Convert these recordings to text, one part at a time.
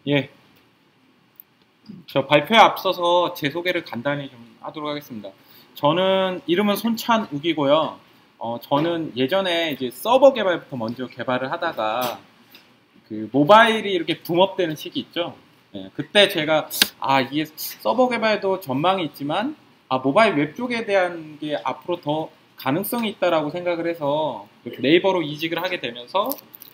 예, 저 발표에 앞서서 제 소개를 간단히 좀 하도록 하겠습니다. 저는 이름은 손찬욱이고요. 저는 예전에 이제 서버 개발부터 먼저 개발을 하다가 그 모바일이 이렇게 붐업되는 시기 있죠. 예, 그때 제가 이게 서버 개발도 전망이 있지만 모바일 웹 쪽에 대한 게 앞으로 더 가능성이 있다라고 생각을 해서 네이버로 이직을 하게 되면서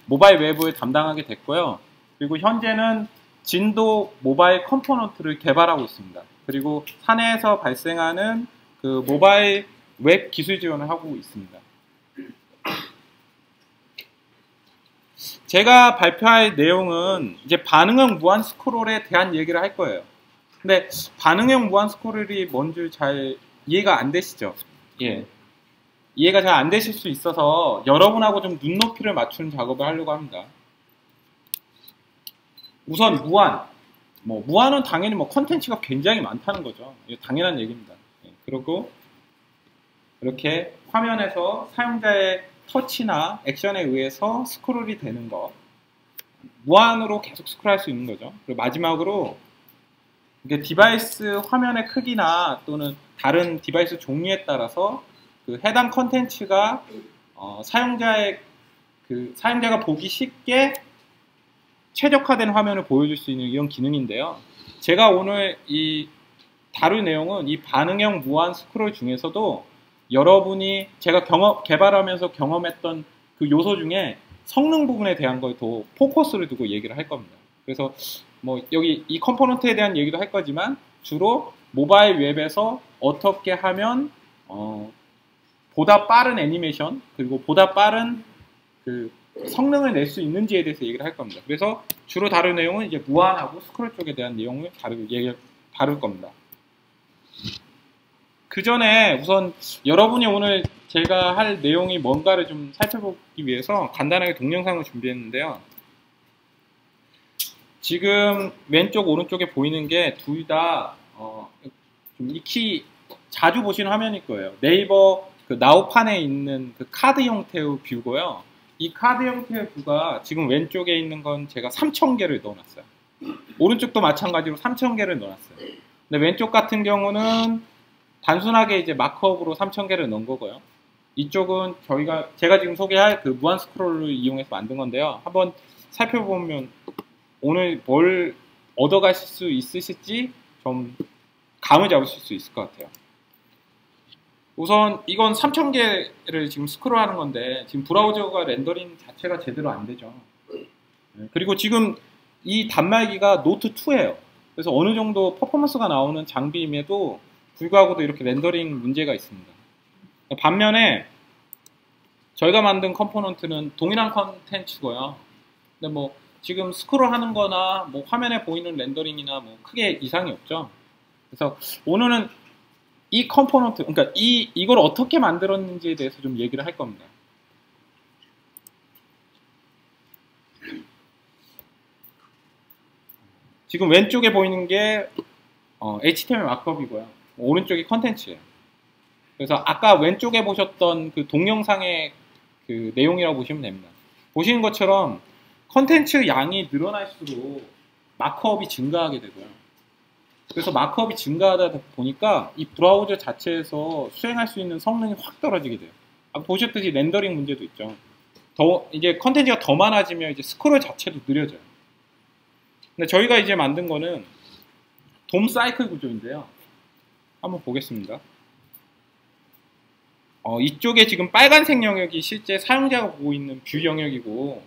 모바일 웹을 담당하게 됐고요. 그리고 현재는 진도 모바일 컴포넌트를 개발하고 있습니다. 그리고 사내에서 발생하는 그 모바일 웹 기술 지원을 하고 있습니다. 제가 발표할 내용은 이제 반응형 무한 스크롤에 대한 얘기를 할 거예요. 근데 반응형 무한 스크롤이 뭔지 잘 이해가 안 되시죠? 예. 이해가 잘 안 되실 수 있어서 여러분하고 좀 눈높이를 맞추는 작업을 하려고 합니다. 우선 무한. 무한은 당연히 컨텐츠가 굉장히 많다는 거죠. 당연한 얘기입니다. 예. 그리고 이렇게 화면에서 사용자의 터치나 액션에 의해서 스크롤이 되는 것. 무한으로 계속 스크롤할 수 있는 거죠. 그리고 마지막으로 이게 디바이스 화면의 크기나 또는 다른 디바이스 종류에 따라서 그 해당 컨텐츠가 사용자가 보기 쉽게 최적화된 화면을 보여줄 수 있는 이런 기능인데요. 제가 오늘 다룰 내용은 이 반응형 무한 스크롤 중에서도 여러분이 제가 개발하면서 경험했던 그 요소 중에 성능 부분에 대한 걸 더 포커스를 두고 얘기를 할 겁니다. 그래서 여기 이 컴포넌트에 대한 얘기도 할 거지만 주로 모바일 웹에서 어떻게 하면 보다 빠른 애니메이션 그리고 보다 빠른 그 성능을 낼 수 있는지에 대해서 얘기를 할 겁니다. 그래서 주로 다룰 내용은 이제 무한하고 스크롤 쪽에 대한 내용을 다룰 겁니다. 그 전에 우선 여러분이 오늘 제가 할 내용이 뭔가를 좀 살펴보기 위해서 간단하게 동영상을 준비했는데요. 지금 왼쪽 오른쪽에 보이는 게 둘 다 좀 익히 자주 보시는 화면일 거예요. 네이버 그 나우판에 있는 그 카드 형태의 뷰고요. 이 카드 형태의 뷰가 지금 왼쪽에 있는 건 제가 3,000개를 넣어놨어요. 오른쪽도 마찬가지로 3,000개를 넣어놨어요. 근데 왼쪽 같은 경우는 단순하게 이제 마크업으로 3,000개를 넣은 거고요. 이쪽은 제가 지금 소개할 그 무한 스크롤을 이용해서 만든 건데요. 한번 살펴보면 오늘 뭘 얻어가실 수 있으실지 좀 감을 잡으실 수 있을 것 같아요. 우선 이건 3,000개를 지금 스크롤하는 건데 지금 브라우저가 렌더링 자체가 제대로 안 되죠. 그리고 지금 이 단말기가 노트2예요. 그래서 어느 정도 퍼포먼스가 나오는 장비임에도 불구하고도 이렇게 렌더링 문제가 있습니다. 반면에 저희가 만든 컴포넌트는 동일한 컨텐츠고요. 근데 지금 스크롤하는 거나 화면에 보이는 렌더링이나 크게 이상이 없죠. 그래서 오늘은 이 컴포넌트, 그러니까 이걸 어떻게 만들었는지에 대해서 좀 얘기를 할 겁니다. 지금 왼쪽에 보이는 게 HTML 마크업이고요. 오른쪽이 컨텐츠예요. 그래서 아까 왼쪽에 보셨던 그 동영상의 그 내용이라고 보시면 됩니다. 보시는 것처럼 컨텐츠 양이 늘어날수록 마크업이 증가하게 되고요. 그래서 마크업이 증가하다 보니까 이 브라우저 자체에서 수행할 수 있는 성능이 확 떨어지게 돼요. 아까 보셨듯이 렌더링 문제도 있죠. 이제 컨텐츠가 더 많아지면 이제 스크롤 자체도 느려져요. 근데 저희가 이제 만든 거는 돔 사이클 구조인데요. 한번 보겠습니다. 이쪽에 지금 빨간색 영역이 실제 사용자가 보고 있는 뷰 영역이고,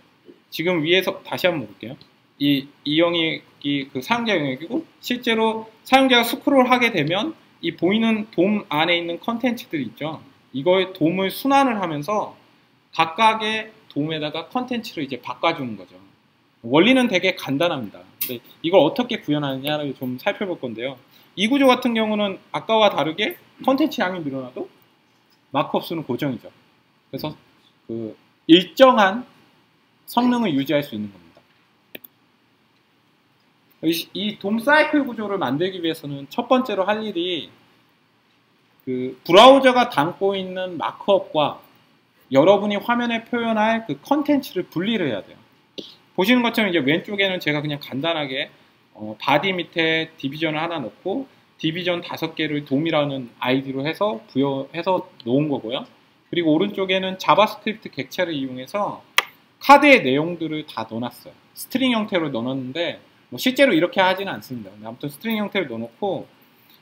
지금 위에서 다시 한번 볼게요. 이 영역이 그 사용자 영역이고, 실제로 사용자가 스크롤 하게 되면 이 보이는 돔 안에 있는 컨텐츠들 있죠. 이거의 돔을 순환을 하면서 각각의 돔에다가 컨텐츠를 이제 바꿔주는 거죠. 원리는 되게 간단합니다. 근데 이걸 어떻게 구현하느냐를 좀 살펴볼 건데요. 이 구조 같은 경우는 아까와 다르게 컨텐츠 양이 늘어나도 마크업 수는 고정이죠. 그래서 그 일정한 성능을 유지할 수 있는 겁니다. 이 돔 사이클 구조를 만들기 위해서는 첫 번째로 할 일이 그 브라우저가 담고 있는 마크업과 여러분이 화면에 표현할 그 컨텐츠를 분리를 해야 돼요. 보시는 것처럼 이제 왼쪽에는 제가 그냥 간단하게 바디 밑에 디비전을 하나 넣고 디비전 5개를 돔이라는 아이디로 해서 부여해서 놓은 거고요. 그리고 오른쪽에는 자바스크립트 객체를 이용해서 카드의 내용들을 다 넣어놨어요. 스트링 형태로 넣어놨는데 뭐 실제로 이렇게 하지는 않습니다. 아무튼 스트링 형태로 넣어놓고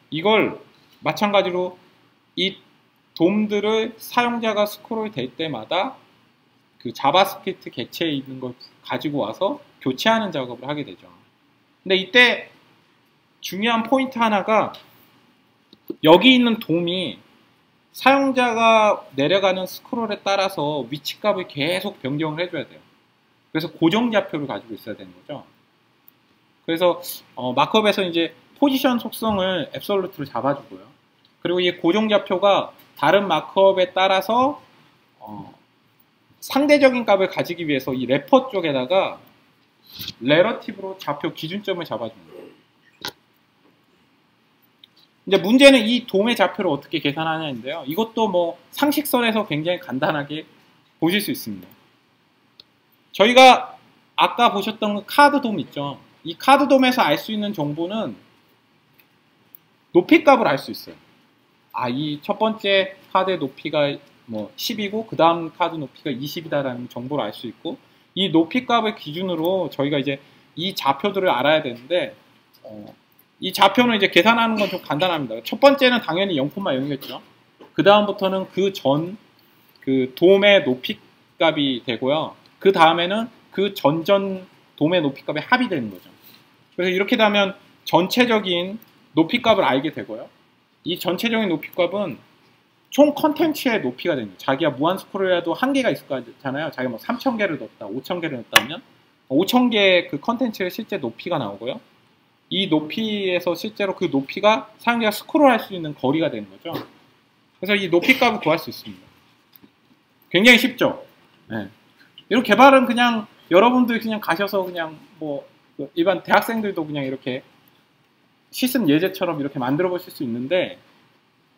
이걸 마찬가지로 이 돔들을 사용자가 스크롤 될 때마다 그 자바스크립트 객체에 있는 걸 가지고 와서 교체하는 작업을 하게 되죠. 근데 이때 중요한 포인트 하나가 여기 있는 돔이 사용자가 내려가는 스크롤에 따라서 위치값을 계속 변경을 해줘야 돼요. 그래서 고정좌표를 가지고 있어야 되는 거죠. 그래서 마크업에서 이제 포지션 속성을 앱솔루트로 잡아주고요. 그리고 이 고정좌표가 다른 마크업에 따라서 상대적인 값을 가지기 위해서 이 래퍼 쪽에다가 레러티브로 좌표 기준점을 잡아줍니다. 이제 문제는 이 돔의 좌표를 어떻게 계산하냐인데요. 이것도 뭐 상식선에서 굉장히 간단하게 보실 수 있습니다. 저희가 아까 보셨던 그 카드 돔 있죠. 이 카드 돔에서 알 수 있는 정보는 높이 값을 알 수 있어요. 이 첫 번째 카드의 높이가 뭐 10이고 그 다음 카드 높이가 20이다라는 정보를 알 수 있고, 이 높이 값을 기준으로 저희가 이제 이 좌표들을 알아야 되는데 이 좌표는 이제 계산하는 건 좀 간단합니다. 첫 번째는 당연히 0,0이겠죠. 그 다음부터는 그 전 그 돔의 높이 값이 되고요. 그 다음에는 그 전전 돔의 높이 값의 합이 되는 거죠. 그래서 이렇게 되면 전체적인 높이 값을 알게 되고요. 이 전체적인 높이 값은 총 컨텐츠의 높이가 됩니다. 자기가 무한 스크롤이라도 한계가 있을 거잖아요. 자기가 뭐 3,000개를 넣었다, 5,000개를 넣었다면 5,000개의 그 컨텐츠의 실제 높이가 나오고요. 이 높이에서 실제로 그 높이가 사용자가 스크롤할 수 있는 거리가 되는 거죠. 그래서 이 높이 값을 구할 수 있습니다. 굉장히 쉽죠? 네. 이런 개발은 그냥 여러분들 그냥 가셔서 그냥 뭐 일반 대학생들도 그냥 이렇게 시스템 예제처럼 이렇게 만들어 보실 수 있는데,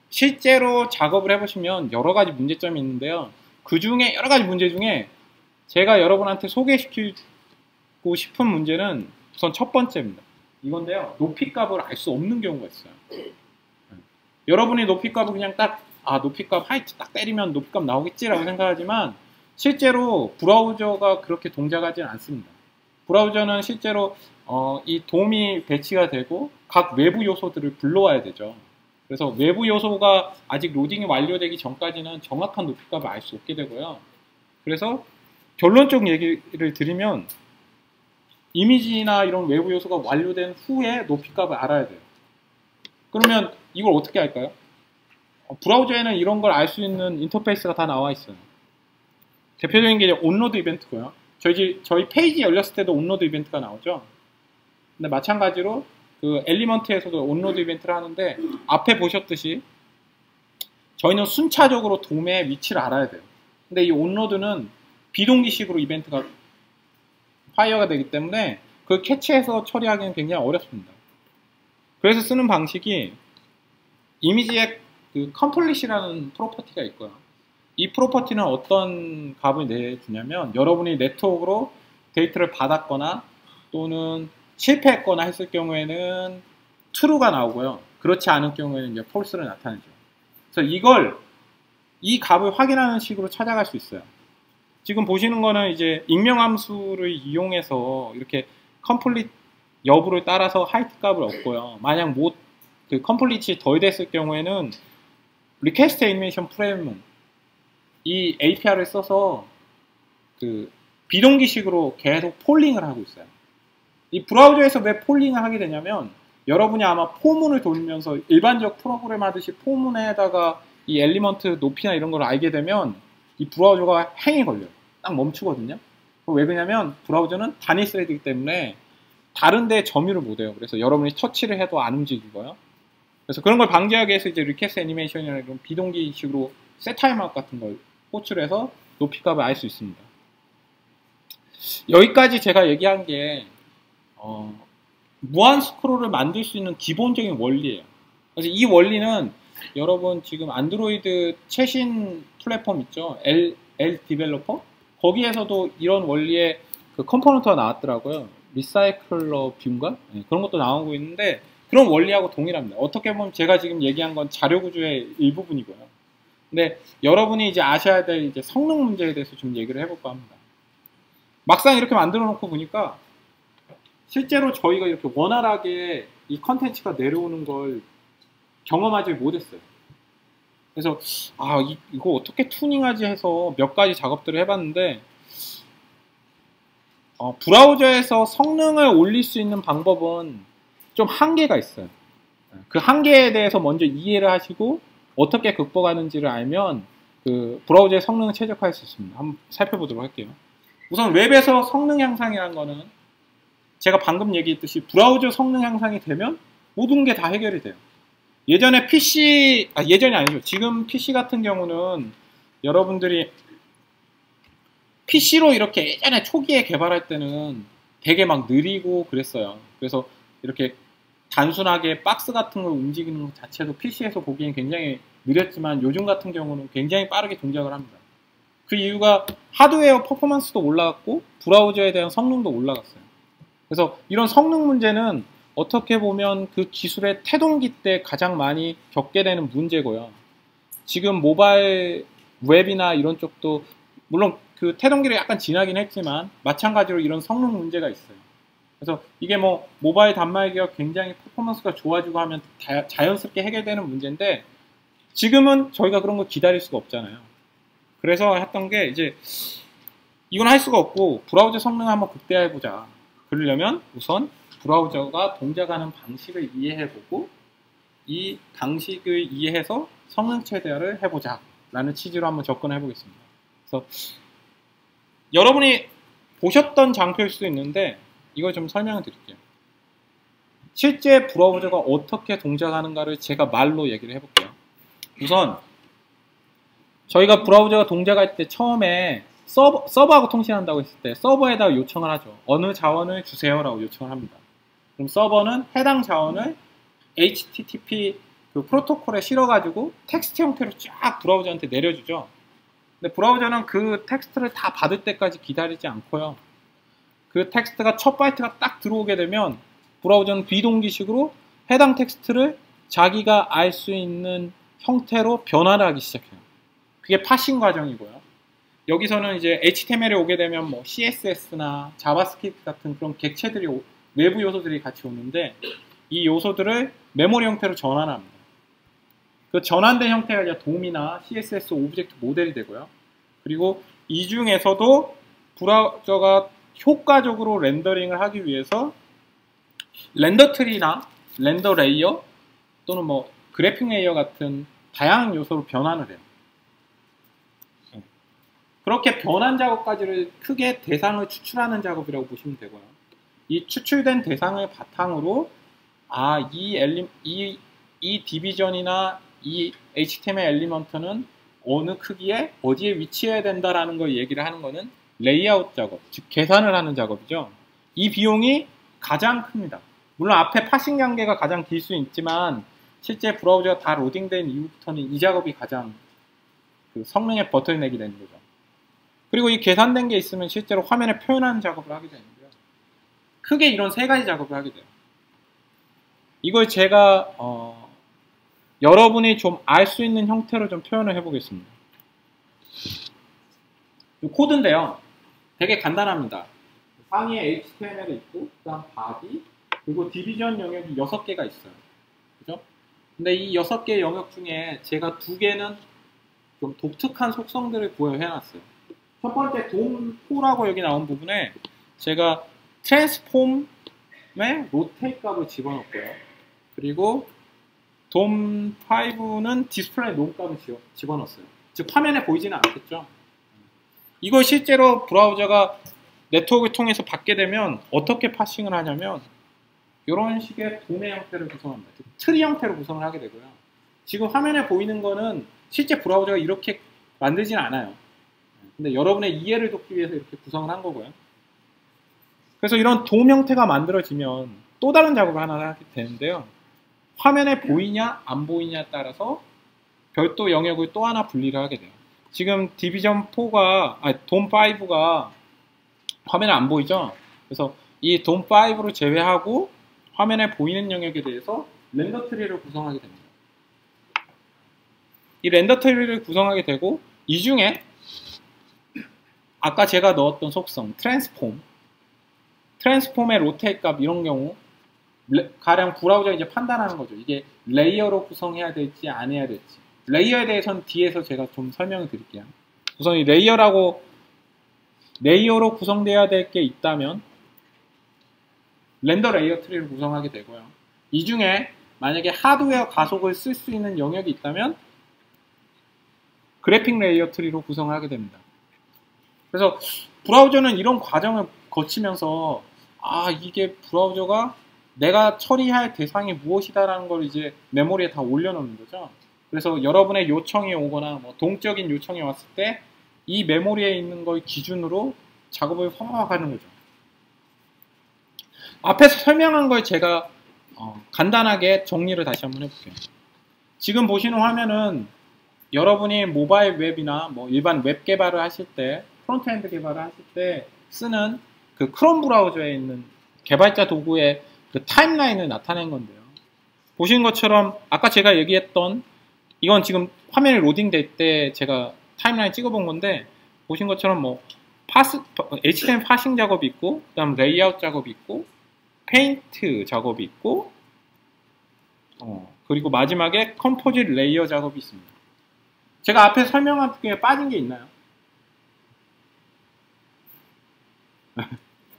실제로 작업을 해보시면 여러 가지 문제점이 있는데요. 그 중에 여러 가지 문제 중에 제가 여러분한테 소개시키고 싶은 문제는 우선 첫 번째입니다. 이건데요. 높이 값을 알 수 없는 경우가 있어요. 여러분이 높이 값을 그냥 딱 높이 값 하이트 딱 때리면 높이 값 나오겠지라고 생각하지만 실제로 브라우저가 그렇게 동작하지는 않습니다. 브라우저는 실제로 이 돔이 배치가 되고 각 외부 요소들을 불러와야 되죠. 그래서 외부 요소가 아직 로딩이 완료되기 전까지는 정확한 높이 값을 알 수 없게 되고요. 그래서 결론적 얘기를 드리면 이미지나 이런 외부 요소가 완료된 후에 높이 값을 알아야 돼요. 그러면 이걸 어떻게 할까요? 브라우저에는 이런 걸 알 수 있는 인터페이스가 다 나와 있어요. 대표적인 게 온로드 이벤트고요. 저희 페이지 열렸을 때도 온로드 이벤트가 나오죠. 근데 마찬가지로 그 엘리먼트에서도 온로드 이벤트를 하는데, 앞에 보셨듯이 저희는 순차적으로 돔의 위치를 알아야 돼요. 근데 이 온로드는 비동기식으로 이벤트가 파이어가 되기 때문에 그걸 캐치해서 처리하기는 굉장히 어렵습니다. 그래서 쓰는 방식이 이미지에 그 컴플릿이라는 프로퍼티가 있고요. 이 프로퍼티는 어떤 값을 내주냐면, 여러분이 네트워크로 데이터를 받았거나 또는 실패했거나 했을 경우에는 true가 나오고요. 그렇지 않을 경우에는 이제 false를 나타내죠. 그래서 이 값을 확인하는 식으로 찾아갈 수 있어요. 지금 보시는 거는 이제 익명함수를 이용해서 이렇게 컴플릿 여부를 따라서 하이트 값을 얻고요. 만약 그 컴플릿이 덜 됐을 경우에는 리퀘스트 애니메이션 프레임은 이 API를 써서 그 비동기식으로 계속 폴링을 하고 있어요. 이 브라우저에서 왜 폴링을 하게 되냐면, 여러분이 아마 포문을 돌리면서 일반적 프로그램 하듯이 포문에다가 이 엘리먼트 높이나 이런 걸 알게 되면 이 브라우저가 행이 걸려요. 딱 멈추거든요. 왜 그러냐면 브라우저는 단위 스레드이기 때문에 다른 데 점유를 못해요. 그래서 여러분이 터치를 해도 안 움직이고요. 그래서 그런 걸 방지하기 위해서 이제 리퀘스트 애니메이션이나 이런 비동기식으로 셋 타임아웃 같은 걸 호출해서 높이 값을 알 수 있습니다. 여기까지 제가 얘기한 게 무한 스크롤을 만들 수 있는 기본적인 원리예요. 그래서 이 원리는 여러분 지금 안드로이드 최신 플랫폼 있죠? L 디벨로퍼? 거기에서도 이런 원리의 그 컴포넌트가 나왔더라고요. 리사이클러 뷰인가? 네, 그런 것도 나오고 있는데 그런 원리하고 동일합니다. 어떻게 보면 제가 지금 얘기한 건 자료 구조의 일부분이고요. 근데 여러분이 이제 아셔야 될 이제 성능 문제에 대해서 좀 얘기를 해볼까 합니다. 막상 이렇게 만들어 놓고 보니까 실제로 저희가 이렇게 원활하게 이 컨텐츠가 내려오는 걸 경험하지 못했어요. 그래서 이거 어떻게 튜닝하지 해서 몇 가지 작업들을 해봤는데 브라우저에서 성능을 올릴 수 있는 방법은 좀 한계가 있어요. 그 한계에 대해서 먼저 이해를 하시고 어떻게 극복하는지를 알면 그 브라우저의 성능을 최적화할 수 있습니다. 한번 살펴보도록 할게요. 우선 웹에서 성능 향상이라는 거는 제가 방금 얘기했듯이 브라우저 성능 향상이 되면 모든 게 다 해결이 돼요. 예전에 예전이 아니죠. 지금 PC 같은 경우는 여러분들이 PC로 이렇게 예전에 초기에 개발할 때는 되게 막 느리고 그랬어요. 그래서 이렇게 단순하게 박스 같은 걸 움직이는 것 자체도 PC에서 보기엔 굉장히 느렸지만 요즘 같은 경우는 굉장히 빠르게 동작을 합니다. 그 이유가 하드웨어 퍼포먼스도 올라갔고 브라우저에 대한 성능도 올라갔어요. 그래서 이런 성능 문제는 어떻게 보면 그 기술의 태동기 때 가장 많이 겪게 되는 문제고요. 지금 모바일 웹이나 이런 쪽도 물론 그 태동기를 약간 지나긴 했지만 마찬가지로 이런 성능 문제가 있어요. 그래서 이게 뭐 모바일 단말기가 굉장히 퍼포먼스가 좋아지고 하면 자연스럽게 해결되는 문제인데 지금은 저희가 그런 거 기다릴 수가 없잖아요. 그래서 했던 게 이제 이건 할 수가 없고 브라우저 성능 한번 극대화해보자. 그러려면 우선 브라우저가 동작하는 방식을 이해해보고 이 방식을 이해해서 성능 최대화를 해보자 라는 취지로 한번 접근해 보겠습니다. 그래서 여러분이 보셨던 장표일 수도 있는데 이걸 좀 설명을 드릴게요. 실제 브라우저가 어떻게 동작하는가를 제가 말로 얘기를 해볼게요. 우선 저희가 브라우저가 동작할 때 처음에 서버하고 통신한다고 했을 때 서버에다가 요청을 하죠. 어느 자원을 주세요 라고 요청을 합니다. 그럼 서버는 해당 자원을 HTTP 그 프로토콜에 실어가지고 텍스트 형태로 쫙 브라우저한테 내려주죠. 근데 브라우저는 그 텍스트를 다 받을 때까지 기다리지 않고요. 그 텍스트가 첫 바이트가 딱 들어오게 되면 브라우저는 비동기식으로 해당 텍스트를 자기가 알 수 있는 형태로 변화를 하기 시작해요. 그게 파싱 과정이고요. 여기서는 이제 HTML에 오게 되면 뭐 CSS나 자바스크립트 같은 그런 객체들이 외부 요소들이 같이 오는데 이 요소들을 메모리 형태로 전환합니다. 그 전환된 형태가 이제 돔이나 CSS 오브젝트 모델이 되고요. 그리고 이 중에서도 브라우저가 효과적으로 렌더링을 하기 위해서 렌더 트리나 렌더 레이어 또는 뭐 그래픽 레이어 같은 다양한 요소로 변환을 해요. 그렇게 변환 작업까지를 크게 대상을 추출하는 작업이라고 보시면 되고요. 이 추출된 대상을 바탕으로 이 디비전이나 이 HTML 엘리먼트는 어느 크기에 어디에 위치해야 된다라는 걸 얘기를 하는 거는 레이아웃 작업, 즉 계산을 하는 작업이죠. 이 비용이 가장 큽니다. 물론 앞에 파싱 단계가 가장 길 수 있지만 실제 브라우저가 다 로딩된 이후부터는 이 작업이 가장 그 성능에 버터를 내게 되는 거죠. 그리고 이 계산된 게 있으면 실제로 화면에 표현하는 작업을 하게 되는데요. 크게 이런 세 가지 작업을 하게 돼요. 이걸 제가 여러분이 좀 알 수 있는 형태로 좀 표현을 해보겠습니다. 이 코드인데요. 되게 간단합니다. 상위에 HTML이 있고, 그 다음 바디, 그리고 디비전 영역이 6개가 있어요. 그죠? 근데 이 6개의 영역 중에 제가 2개는 좀 독특한 속성들을 부여해놨어요. 첫 번째 돔4라고 여기 나온 부분에 제가 트랜스폼의 로테이트 값을 집어넣고요. 그리고 돔5는 디스플레이 놈 값을 집어넣었어요. 즉 화면에 보이지는 않겠죠. 이걸 실제로 브라우저가 네트워크를 통해서 받게 되면 어떻게 파싱을 하냐면 이런 식의 돔의 형태를 구성합니다. 트리 형태로 구성을 하게 되고요. 지금 화면에 보이는 거는 실제 브라우저가 이렇게 만들지는 않아요. 근데 여러분의 이해를 돕기 위해서 이렇게 구성을 한 거고요. 그래서 이런 돔 형태가 만들어지면 또 다른 작업을 하나 하게 되는데요. 화면에 보이냐 안 보이냐에 따라서 별도 영역을 또 하나 분리를 하게 돼요. 지금 디비전 4가 돔5가 화면에 안 보이죠? 그래서 이 돔5를 제외하고 화면에 보이는 영역에 대해서 렌더 트리를 구성하게 됩니다. 이 렌더 트리를 구성하게 되고 이 중에 아까 제가 넣었던 속성 트랜스폼의 로테이트 값 이런 경우 가령 브라우저 이제 판단하는 거죠. 이게 레이어로 구성해야 될지 안 해야 될지. 레이어에 대해서는 뒤에서 제가 좀 설명을 드릴게요. 우선 이 레이어로 구성되어야 될 게 있다면 렌더 레이어 트리를 구성하게 되고요. 이 중에 만약에 하드웨어 가속을 쓸 수 있는 영역이 있다면 그래픽 레이어 트리로 구성하게 됩니다. 그래서 브라우저는 이런 과정을 거치면서 이게 브라우저가 내가 처리할 대상이 무엇이다라는 걸 이제 메모리에 다 올려놓는 거죠. 그래서 여러분의 요청이 오거나 뭐 동적인 요청이 왔을 때 이 메모리에 있는 걸 기준으로 작업을 하는 거죠. 앞에서 설명한 걸 제가 간단하게 정리를 다시 한번 해볼게요. 지금 보시는 화면은 여러분이 모바일 웹이나 뭐 일반 웹 개발을 하실 때, 프론트엔드 개발을 하실 때 쓰는 그 크롬 브라우저에 있는 개발자 도구의 그 타임라인을 나타낸 건데요. 보시는 것처럼 아까 제가 얘기했던 이건 지금 화면이 로딩될 때 제가 타임라인 찍어본 건데 보신 것처럼 뭐 HTML 파싱 작업이 있고 그 다음 레이아웃 작업이 있고 페인트 작업이 있고 그리고 마지막에 컴포짓 레이어 작업이 있습니다. 제가 앞에 설명한 게 빠진 게 있나요?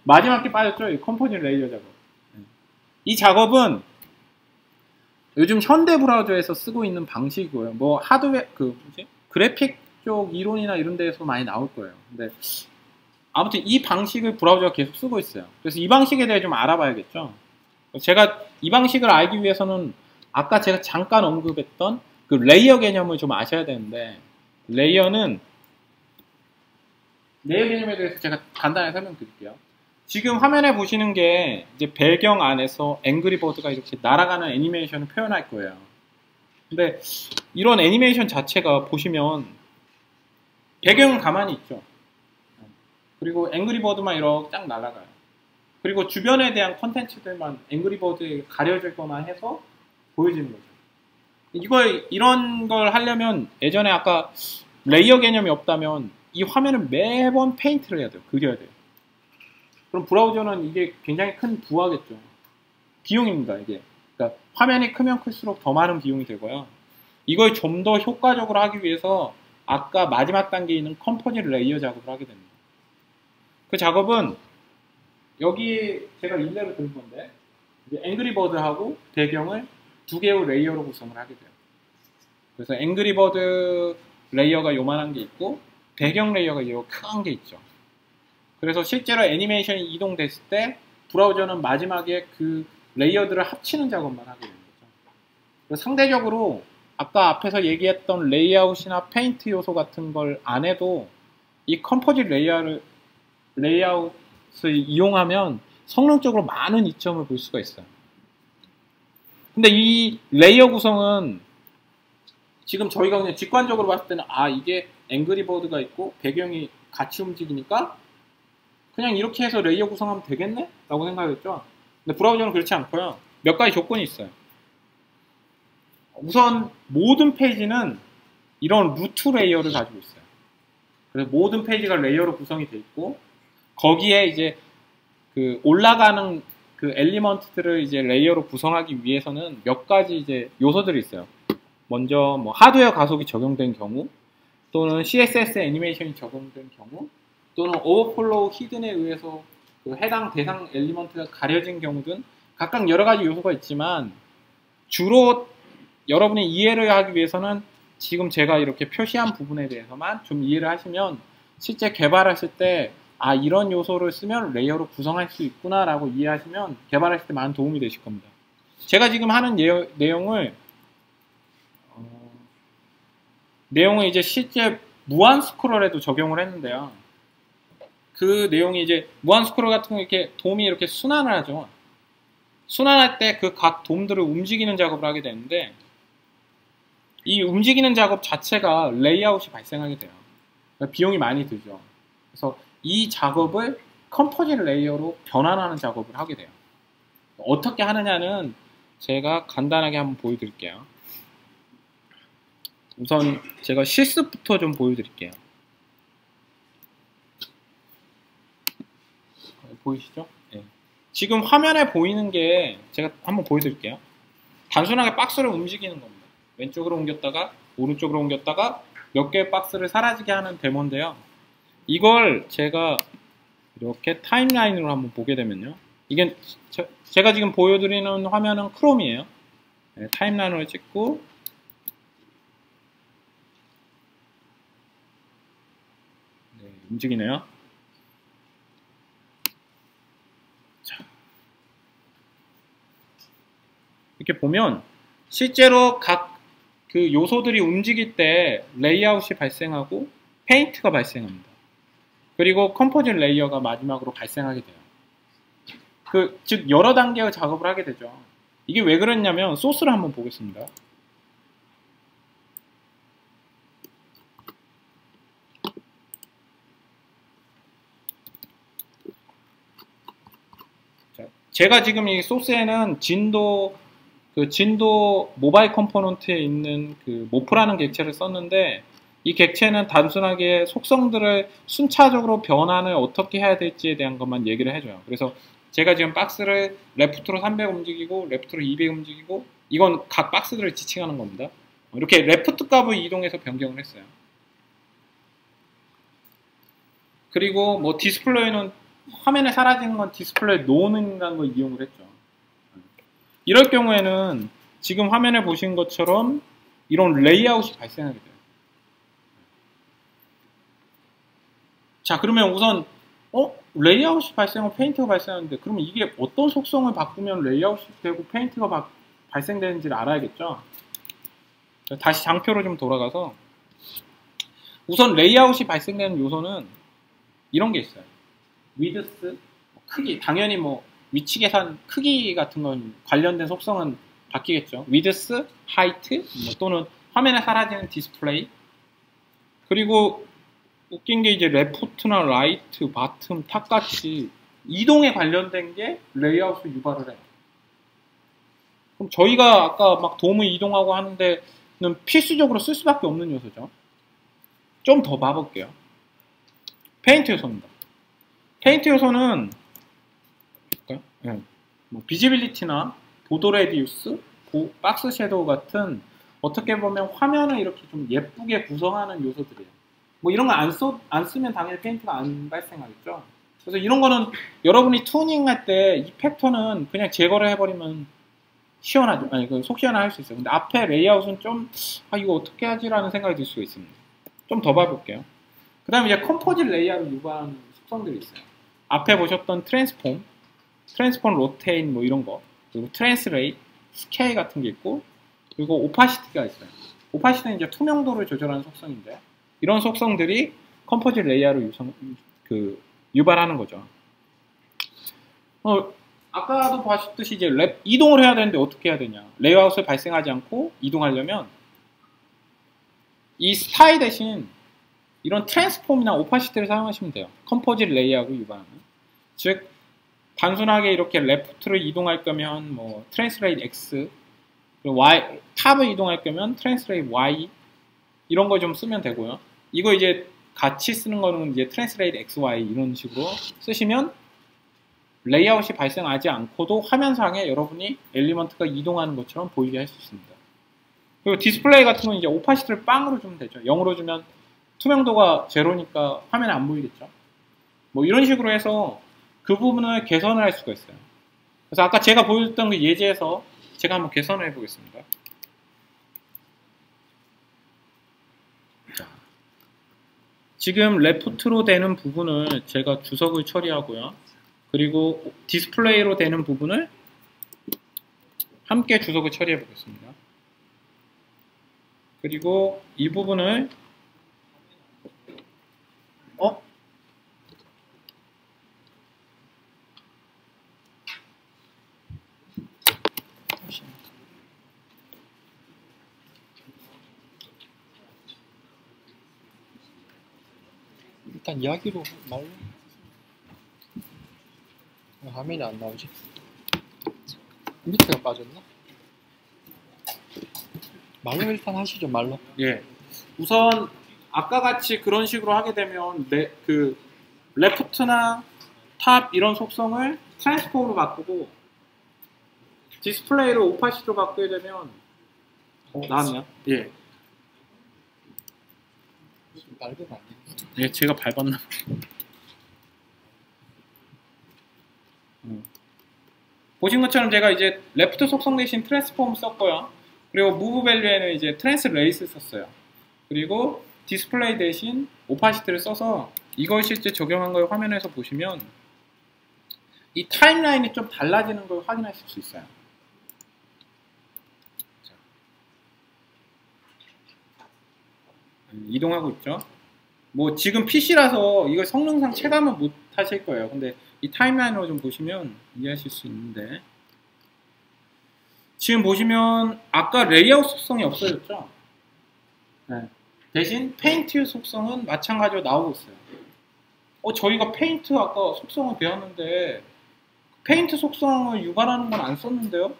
마지막 게 빠졌죠? 이 컴포짓 레이어 작업. 이 작업은 요즘 현대 브라우저에서 쓰고 있는 방식이고요. 뭐 하드웨어 그래픽 쪽 이론이나 이런 데에서 많이 나올 거예요. 근데 아무튼 이 방식을 브라우저가 계속 쓰고 있어요. 그래서 이 방식에 대해 좀 알아봐야겠죠. 제가 이 방식을 알기 위해서는 아까 제가 잠깐 언급했던 그 레이어 개념을 좀 아셔야 되는데 레이어 개념에 대해서 제가 간단하게 설명드릴게요. 지금 화면에 보시는 게 이제 배경 안에서 앵그리버드가 이렇게 날아가는 애니메이션을 표현할 거예요. 근데 이런 애니메이션 자체가 보시면 배경은 가만히 있죠. 그리고 앵그리버드만 이렇게 쫙 날아가요. 그리고 주변에 대한 컨텐츠들만 앵그리버드에 가려지거나 해서 보여지는 거죠. 이런 걸 하려면 예전에 아까 레이어 개념이 없다면 이 화면을 매번 페인트를 해야 돼요. 그려야 돼요. 그럼 브라우저는 이게 굉장히 큰 부하겠죠. 비용입니다, 이게. 그러니까 화면이 크면 클수록 더 많은 비용이 되고요. 이걸 좀 더 효과적으로 하기 위해서 아까 마지막 단계에 있는 컴포짓 레이어 작업을 하게 됩니다. 그 작업은 여기 제가 일례로 든 건데 앵그리버드하고 배경을 두 개의 레이어로 구성을 하게 돼요. 그래서 앵그리버드 레이어가 요만한 게 있고 배경 레이어가 요 큰 게 있죠. 그래서 실제로 애니메이션이 이동됐을 때 브라우저는 마지막에 그 레이어들을 합치는 작업만 하게 되는 거죠. 그래서 상대적으로 아까 앞에서 얘기했던 레이아웃이나 페인트 요소 같은 걸 안 해도 이 컴포짓 레이아웃을 이용하면 성능적으로 많은 이점을 볼 수가 있어요. 근데 이 레이어 구성은 지금 저희가 그냥 직관적으로 봤을 때는 이게 앵그리버드가 있고 배경이 같이 움직이니까 그냥 이렇게 해서 레이어 구성하면 되겠네? 라고 생각했죠. 근데 브라우저는 그렇지 않고요. 몇 가지 조건이 있어요. 우선 모든 페이지는 이런 루트 레이어를 가지고 있어요. 그래서 모든 페이지가 레이어로 구성이 돼 있고 거기에 이제 그 올라가는 그 엘리먼트들을 이제 레이어로 구성하기 위해서는 몇 가지 이제 요소들이 있어요. 먼저 뭐 하드웨어 가속이 적용된 경우 또는 CSS 애니메이션이 적용된 경우 또는 오버플로우 히든에 의해서 그 해당 대상 엘리먼트가 가려진 경우 등 각각 여러 가지 요소가 있지만 주로 여러분이 이해를 하기 위해서는 지금 제가 이렇게 표시한 부분에 대해서만 좀 이해를 하시면 실제 개발하실 때 이런 요소를 쓰면 레이어로 구성할 수 있구나 라고 이해하시면 개발하실 때 많은 도움이 되실 겁니다. 제가 지금 하는 내용을 이제 실제 무한 스크롤에도 적용을 했는데요. 그 내용이 이제 무한 스크롤 같은 거 이렇게 돔이 이렇게 순환을 하죠. 순환할 때 그 각 돔들을 움직이는 작업을 하게 되는데 이 움직이는 작업 자체가 레이아웃이 발생하게 돼요. 그러니까 비용이 많이 들죠. 그래서 이 작업을 컴포짓 레이어로 변환하는 작업을 하게 돼요. 어떻게 하느냐는 제가 간단하게 한번 보여드릴게요. 우선 제가 실습부터 좀 보여드릴게요. 보이시죠? 네. 지금 화면에 보이는 게 제가 한번 보여드릴게요. 단순하게 박스를 움직이는 겁니다. 왼쪽으로 옮겼다가 오른쪽으로 옮겼다가 몇 개의 박스를 사라지게 하는 데모인데요. 이걸 제가 이렇게 타임라인으로 한번 보게 되면요. 이게 제가 지금 보여드리는 화면은 크롬이에요. 네, 타임라인으로 찍고 네, 움직이네요. 자, 이렇게 보면 실제로 각 그 요소들이 움직일 때 레이아웃이 발생하고 페인트가 발생합니다. 그리고 컴포짓 레이어가 마지막으로 발생하게 돼요. 즉 여러 단계의 작업을 하게 되죠. 이게 왜 그랬냐면 소스를 한번 보겠습니다. 자, 제가 지금 이 소스에는 진도 모바일 컴포넌트에 있는 그 모프라는 객체를 썼는데 이 객체는 단순하게 속성들을 순차적으로 변환을 어떻게 해야 될지에 대한 것만 얘기를 해줘요. 그래서 제가 지금 박스를 레프트로 300 움직이고 레프트로 200 움직이고 이건 각 박스들을 지칭하는 겁니다. 이렇게 레프트 값을 이동해서 변경을 했어요. 그리고 뭐 디스플레이는 화면에 사라지는 건 디스플레이 노는이라는 걸 이용을 했죠. 이럴 경우에는 지금 화면에 보신 것처럼 이런 레이아웃이 발생하게 돼요. 자, 그러면 우선 레이아웃이 발생하고 페인트가 발생하는데 그러면 이게 어떤 속성을 바꾸면 레이아웃이 되고 페인트가 발생되는지를 알아야겠죠. 다시 장표로 좀 돌아가서 우선 레이아웃이 발생되는 요소는 이런 게 있어요. 위드스, 크기, 당연히 뭐 위치 계산 크기 같은 건 관련된 속성은 바뀌겠죠. 위드스, 하이트, 또는 화면에 사라지는 디스플레이. 그리고 웃긴 게 이제 레프트나 라이트, 바텀, 탑 같이 이동에 관련된 게 레이아웃을 유발을 해요. 그럼 저희가 아까 막 도움을 이동하고 하는데는 필수적으로 쓸 수밖에 없는 요소죠. 좀 더 봐볼게요. 페인트 요소입니다. 페인트 요소는 네. 뭐 비지빌리티나 보도 레디우스, 박스 섀도우 같은 어떻게 보면 화면을 이렇게 좀 예쁘게 구성하는 요소들이에요. 뭐 이런 거 안 쓰면 당연히 페인트가 안 발생하겠죠. 그래서 이런 거는 여러분이 튜닝할 때 이 팩터는 그냥 제거를 해버리면 시원하죠. 아니, 속 시원할 수 있어요. 근데 앞에 레이아웃은 좀, 이거 어떻게 하지라는 생각이 들 수가 있습니다. 좀 더 봐볼게요. 그 다음에 이제 컴포짓 레이아웃을 유발하는 속성들이 있어요. 앞에 보셨던 트랜스폼 로테인 뭐 이런 거, 그리고 트랜스레이트, 스케일 같은 게 있고, 그리고 오파시티가 있어요. 오파시티는 이제 투명도를 조절하는 속성인데, 이런 속성들이 컴포짓 레이아웃을 유발하는 거죠. 아까도 보셨듯이 이제 이동을 해야 되는데 어떻게 해야 되냐? 레이아웃을 발생하지 않고 이동하려면 이 스타일 대신 이런 트랜스폼이나 오파시티를 사용하시면 돼요. 컴포짓 레이아웃을 유발하는. 즉 단순하게 이렇게 레프트를 이동할 거면 뭐 트랜스레이트 X, 그리고 Y, 탑을 이동할 거면 트랜스레이트 Y 이런 거 좀 쓰면 되고요. 이거 이제 같이 쓰는 거는 이제 트랜스레이트 X, Y 이런 식으로 쓰시면 레이아웃이 발생하지 않고도 화면상에 여러분이 엘리먼트가 이동하는 것처럼 보이게 할 수 있습니다. 그리고 디스플레이 같은 건 이제 오파시티를 빵으로 주면 되죠. 0으로 주면 투명도가 제로니까 화면에 안 보이겠죠. 뭐 이런 식으로 해서 그 부분을 개선을 할 수가 있어요. 그래서 아까 제가 보여줬던 그 예제에서 제가 한번 개선을 해보겠습니다. 자, 지금 레프트로 되는 부분을 제가 주석을 처리하고요. 그리고 디스플레이로 되는 부분을 함께 주석을 처리해 보겠습니다. 그리고 이 부분을 일단 이야기로 말로 화면이 안 나오지? 밑에가 빠졌나? 말로 일단 하시죠, 말로. 예. 우선 아까 같이 그런 식으로 하게 되면 그 레프트나 탑 이런 속성을 트랜스폼으로 바꾸고 디스플레이를 오파시티로 바꾸게 되면 나왔나요? 예. 밟으면 안 되겠어. 예, 제가 밟았나 보신 것처럼 제가 이제 레프트 속성 대신 트랜스폼 썼고요. 그리고 무브 밸류에는 이제 트랜스레이스 썼어요. 그리고 디스플레이 대신 오파시티를 써서 이걸 실제 적용한 걸 화면에서 보시면 이 타임라인이 좀 달라지는 걸 확인하실 수 있어요. 자. 이동하고 있죠. 뭐 지금 PC라서 이걸 성능상 체감은 못 하실 거예요. 근데 이 타임라인으로 좀 보시면 이해하실 수 있는데 지금 보시면 아까 레이아웃 속성이 없어졌죠? 네. 대신 페인트 속성은 마찬가지로 나오고 있어요. 저희가 페인트 아까 속성을 배웠는데 페인트 속성을 유발하는 건 안 썼는데요?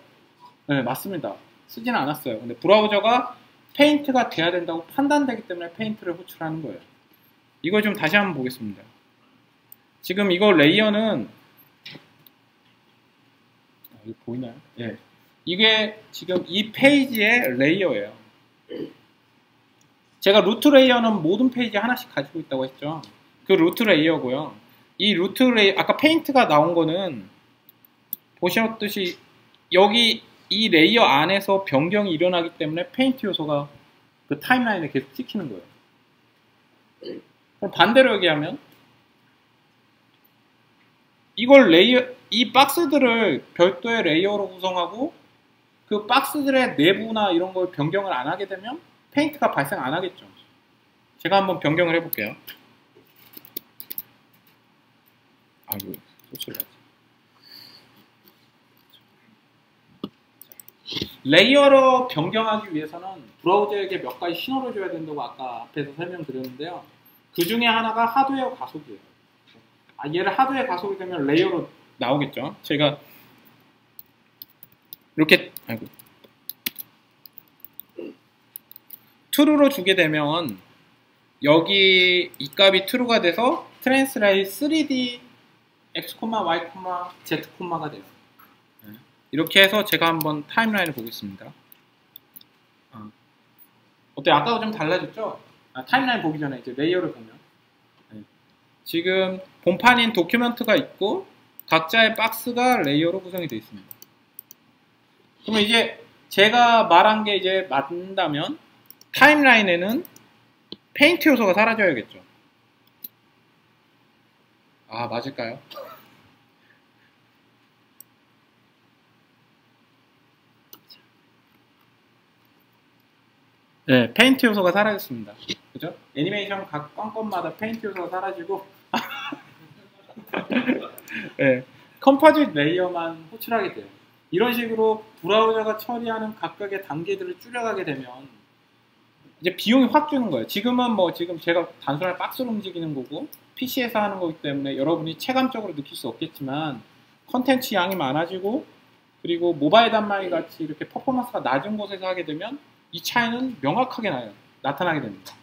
네, 맞습니다. 쓰지는 않았어요. 근데 브라우저가 페인트가 돼야 된다고 판단되기 때문에 페인트를 호출하는 거예요. 이걸 좀 다시 한번 보겠습니다. 지금 이거 레이어는 이거 보이나요? 예. 이게 지금 이 페이지의 레이어예요. 제가 루트 레이어는 모든 페이지에 하나씩 가지고 있다고 했죠. 그 루트 레이어고요. 이 루트 레이어, 아까 페인트가 나온 거는 보셨듯이 여기 이 레이어 안에서 변경이 일어나기 때문에 페인트 요소가 그 타임라인에 계속 찍히는 거예요. 그럼 반대로 얘기하면 이걸 이 박스들을 별도의 레이어로 구성하고 그 박스들의 내부나 이런 걸 변경을 안 하게 되면 페인트가 발생 안 하겠죠. 제가 한번 변경을 해볼게요. 아이고, 소출나지. 레이어로 변경하기 위해서는 브라우저에게 몇 가지 신호를 줘야 된다고 아까 앞에서 설명드렸는데요. 그 중에 하나가 하드웨어 가속이에요. 얘를 하드웨어 가속이 되면 레이어로 나오겠죠. 제가 이렇게 true로 주게 되면 여기 이 값이 true가 돼서 트랜스레이 3D x, y, z, 가 돼요. 이렇게 해서 제가 한번 타임라인을 보겠습니다. 어때요? 아까와 좀 달라졌죠? 타임라인 보기 전에 이제 레이어를 보면 지금 본판인 도큐멘트가 있고 각자의 박스가 레이어로 구성이 되어 있습니다. 그러면 이제 제가 말한 게 이제 맞는다면 타임라인에는 페인트 요소가 사라져야겠죠. 맞을까요? 네, 페인트 요소가 사라졌습니다. 그죠? 애니메이션 각 건마다 페인트 요소가 사라지고 네, 컴포짓 레이어만 호출하게 돼요. 이런 식으로 브라우저가 처리하는 각각의 단계들을 줄여가게 되면 이제 비용이 확 주는 거예요. 지금은 지금 제가 단순하게 박스로 움직이는 거고 PC에서 하는 거기 때문에 여러분이 체감적으로 느낄 수 없겠지만 컨텐츠 양이 많아지고 그리고 모바일 단말기 같이 이렇게 퍼포먼스가 낮은 곳에서 하게 되면 이 차이는 명확하게 나타나게 됩니다.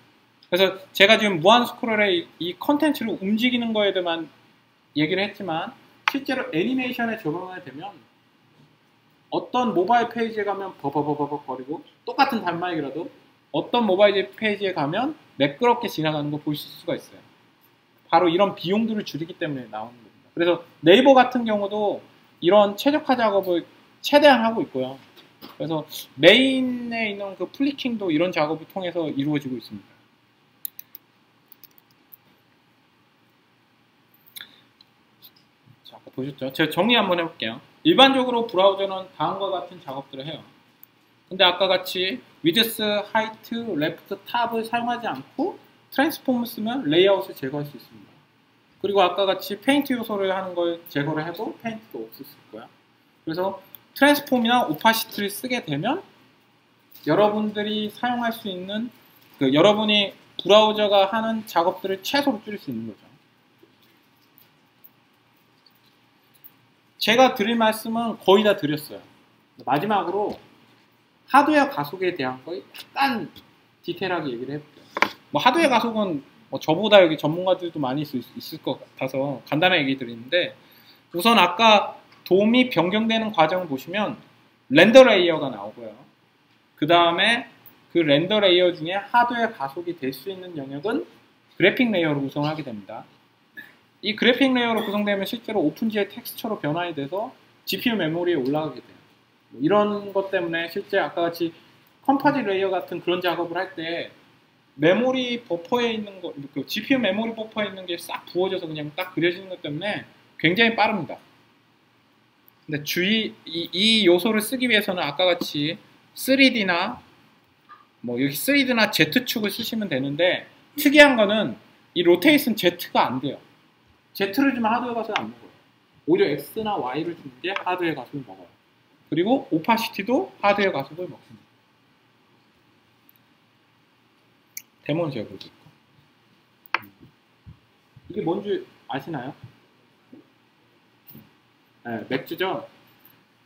그래서 제가 지금 무한 스크롤의 이 컨텐츠를 움직이는 거에 대한 얘기를 했지만 실제로 애니메이션에 적용하게 되면 어떤 모바일 페이지에 가면 버버버버버 거리고 똑같은 단말기라도 어떤 모바일 페이지에 가면 매끄럽게 지나가는 거 보실 수가 있어요. 바로 이런 비용들을 줄이기 때문에 나오는 겁니다. 그래서 네이버 같은 경우도 이런 최적화 작업을 최대한 하고 있고요. 그래서 메인에 있는 그 플리킹도 이런 작업을 통해서 이루어지고 있습니다. 자, 아까 보셨죠? 제가 정리 한번 해볼게요. 일반적으로 브라우저는 다음과 같은 작업들을 해요. 근데 아까 같이 width, height, left, tab을 사용하지 않고 트랜스폼을 쓰면 레이아웃을 제거할 수 있습니다. 그리고 아까 같이 페인트 요소를 하는 걸 제거를 해도 페인트도 없을 수 있고요. 그래서 트랜스폼이나 오파시티를 쓰게 되면 여러분들이 사용할 수 있는 여러분이 브라우저가 하는 작업들을 최소로 줄일 수 있는 거죠. 제가 드릴 말씀은 거의 다 드렸어요. 마지막으로 하드웨어 가속에 대한 거 약간 디테일하게 얘기를 해볼게요. 뭐 하드웨어 가속은 뭐 저보다 여기 전문가들도 많이 있을 것 같아서 간단하게 얘기 드리는데, 우선 아까 돔이 변경되는 과정을 보시면 렌더 레이어가 나오고요. 그 다음에 그 렌더 레이어 중에 하드웨어 가속이 될 수 있는 영역은 그래픽 레이어로 구성하게 됩니다. 이 그래픽 레이어로 구성되면 실제로 오픈GL 텍스처로 변환이 돼서 GPU 메모리에 올라가게 돼요. 이런 것 때문에 실제 아까 같이 컴파지 레이어 같은 그런 작업을 할 때 메모리 버퍼에 있는 거, 그 GPU 메모리 버퍼에 있는 게 싹 부어져서 그냥 딱 그려지는 것 때문에 굉장히 빠릅니다. 근데 이 요소를 쓰기 위해서는 아까 같이 3D나 뭐 여기 3D나 Z축을 쓰시면 되는데, 특이한 거는 이 로테이션 Z가 안 돼요. Z를 주면 하드웨어 가속을 안 먹어요. 오히려 X나 Y를 주는 게 하드웨어 가속을 먹어요. 그리고 오파시티도 하드웨어 가속을 먹습니다. 데모는 제가 보여드릴게요. 이게 뭔지 아시나요? 네, 맥주죠.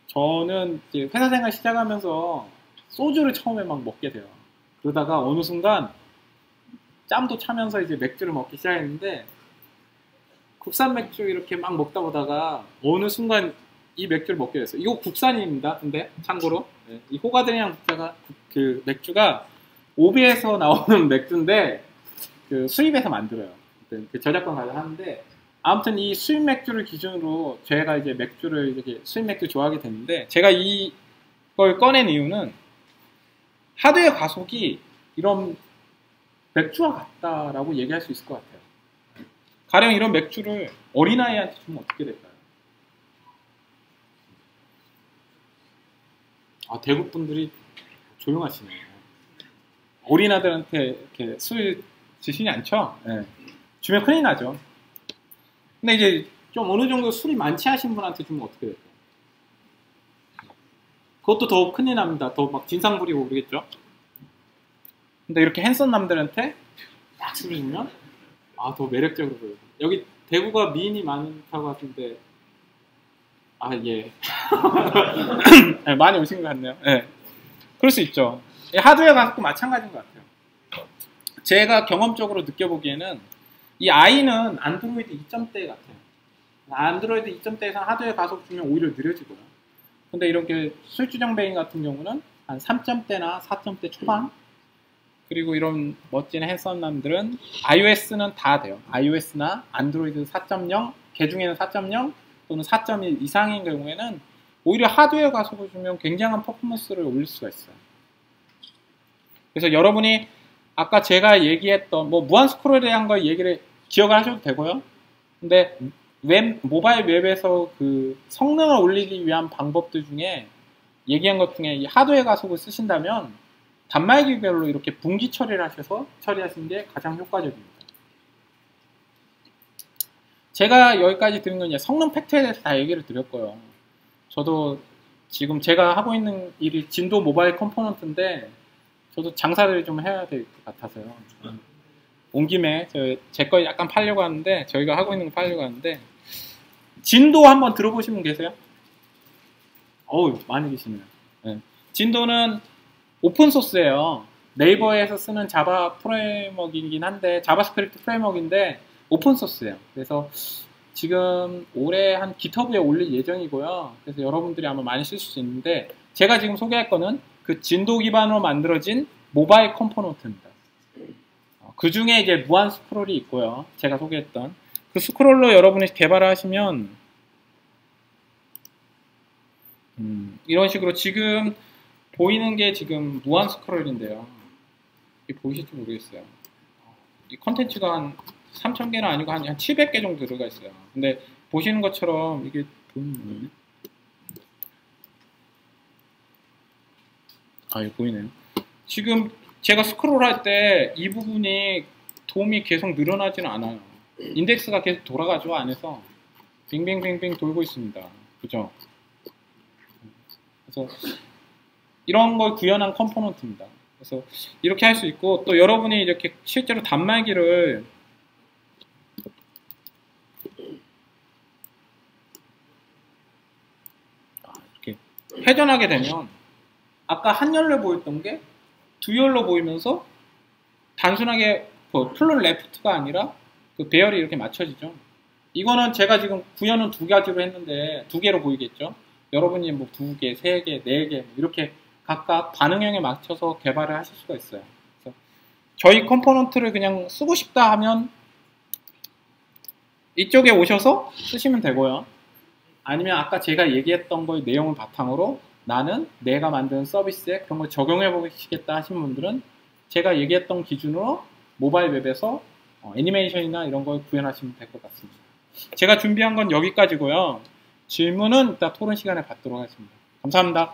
저는 이제 회사 생활 시작하면서 소주를 처음에 막 먹게 돼요. 그러다가 어느 순간 짬도 차면서 이제 맥주를 먹기 시작했는데, 국산 맥주 이렇게 막 먹다 보다가 어느 순간 이 맥주를 먹게 됐어요. 이거 국산입니다. 근데 참고로 네, 이 호가든이라는 그 맥주가 오비에서 나오는 맥주인데 그 수입해서 만들어요. 그 저작권 가져하는데, 아무튼 이 수입 맥주를 기준으로 제가 이제 맥주를 이렇게 수입 맥주 좋아하게 됐는데, 제가 이걸 꺼낸 이유는 하드웨어 가속이 이런 맥주와 같다라고 얘기할 수 있을 것 같아요. 가령 이런 맥주를 어린아이한테 주면 어떻게 될까요? 아, 대국 분들이 조용하시네요. 어린아들한테 이렇게 술 드시지 않죠? 네. 주면 큰일 나죠. 근데 이제 좀 어느 정도 술이 많지 하신 분한테 주면 어떻게 될까요? 그것도 더 큰일 납니다. 더 막 진상 부리고 그러겠죠? 근데 이렇게 핸섬 남들한테 딱 술을 주면 더 매력적으로 보여요. 여기 대구가 미인이 많다고 하던데, 예. 네, 많이 오신 것 같네요. 네. 그럴 수 있죠. 하드웨어 가속도 마찬가지인 것 같아요. 제가 경험적으로 느껴보기에는 이 i는 안드로이드 2.0대 같아요. 안드로이드 2.0대에서 하드웨어 가속 주면 오히려 느려지고요. 근데 이렇게 술주정 베인 같은 경우는 한 3.대나 4.대 초반, 그리고 이런 멋진 핸섬남들은 iOS는 다 돼요. iOS나 안드로이드 4.0, 개중에는 4.0 또는 4.1 이상인 경우에는 오히려 하드웨어 가속을 주면 굉장한 퍼포먼스를 올릴 수가 있어요. 그래서 여러분이 아까 제가 얘기했던 뭐 무한 스크롤에 대한 거 얘기를 기억을 하셔도 되고요. 근데 모바일 웹에서 그 성능을 올리기 위한 방법들 중에 얘기한 것 중에 이 하드웨어 가속을 쓰신다면 단말기별로 이렇게 분기 처리를 하셔서 처리하시는 게 가장 효과적입니다. 제가 여기까지 드린 건 이제 성능 팩트에 대해서 다 얘기를 드렸고요. 저도 지금 제가 하고 있는 일이 진도 모바일 컴포넌트인데, 저도 장사를 좀 해야 될 것 같아서요. 온 김에 제 거 약간 팔려고 하는데, 저희가 하고 있는 거 팔려고 하는데, 진도 한번 들어보신 분 계세요? 어우, 많이 계시네요. 네. 진도는 오픈소스예요. 네이버에서 쓰는 자바 프레임워크이긴 한데, 자바스크립트 프레임워크인데 오픈소스예요. 그래서 지금 올해 한 기터브에 올릴 예정이고요. 그래서 여러분들이 아마 많이 쓸 수 있는데, 제가 지금 소개할 거는 그 진도 기반으로 만들어진 모바일 컴포넌트입니다. 그 중에 이제 무한 스크롤이 있고요. 제가 소개했던 그 스크롤로 여러분이 개발을 하시면 이런 식으로 지금 보이는 게 지금 무한 스크롤인데요. 이게 보이실지 모르겠어요. 이 컨텐츠가 한 3,000개는 아니고 한 700개 정도 들어가 있어요. 근데 보시는 것처럼 이게 보이는 이거 보이네요. 지금 제가 스크롤 할 때 이 부분이 돔이 계속 늘어나지는 않아요. 인덱스가 계속 돌아가죠, 안에서. 빙빙빙빙 돌고 있습니다. 그죠? 그래서 이런 걸 구현한 컴포넌트입니다. 그래서 이렇게 할 수 있고, 또 여러분이 이렇게 실제로 단말기를 회전하게 되면 아까 한 열로 보였던 게 두 열로 보이면서 단순하게 플롯 레프트가 아니라 그 배열이 이렇게 맞춰지죠. 이거는 제가 지금 구현은 두 가지로 했는데 두 개로 보이겠죠. 여러분이 뭐 두 개, 세 개, 네 개 이렇게 각각 반응형에 맞춰서 개발을 하실 수가 있어요. 그래서 저희 컴포넌트를 그냥 쓰고 싶다 하면 이쪽에 오셔서 쓰시면 되고요. 아니면 아까 제가 얘기했던 거의 내용을 바탕으로 나는 내가 만든 서비스에 그런 걸 적용해 보시겠다 하신 분들은 제가 얘기했던 기준으로 모바일 웹에서 애니메이션이나 이런 걸 구현하시면 될 것 같습니다. 제가 준비한 건 여기까지고요. 질문은 이따 토론 시간에 받도록 하겠습니다. 감사합니다.